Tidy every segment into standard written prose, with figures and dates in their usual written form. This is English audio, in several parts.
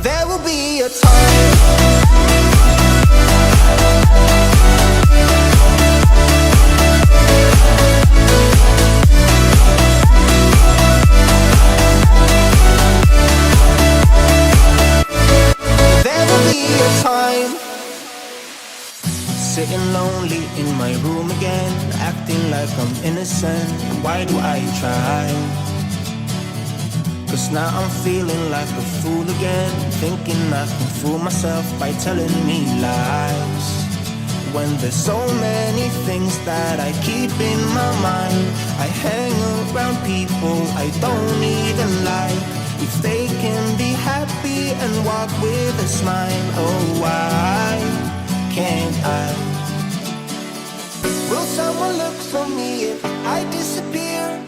There will be a time. There will be a time. Sitting lonely in my room again, acting like I'm innocent. Why do I try? Cause now I'm feeling like a fool again, thinking I can fool myself by telling me lies. When there's so many things that I keep in my mind, I hang around people I don't even like. If they can be happy and walk with a smile, oh why can't I? Will someone look for me if I disappear?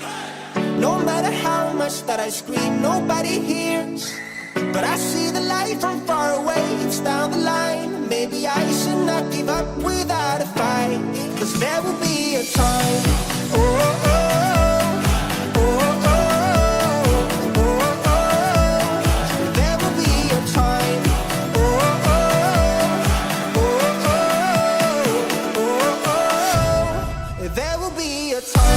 No matter how much that I scream, nobody hears. But I see the light from far away, it's down the line. Maybe I should not give up without a fight. Cause there will be a time. Oh, oh, oh, oh, oh, oh, oh. There will be a time. Oh, oh, oh, oh, oh, oh. There will be a time.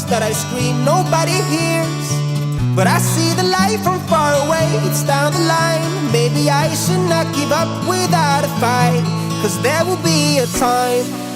That I scream, nobody hears. But I see the light from far away, it's down the line. Maybe I should not give up without a fight. Cause there will be a time.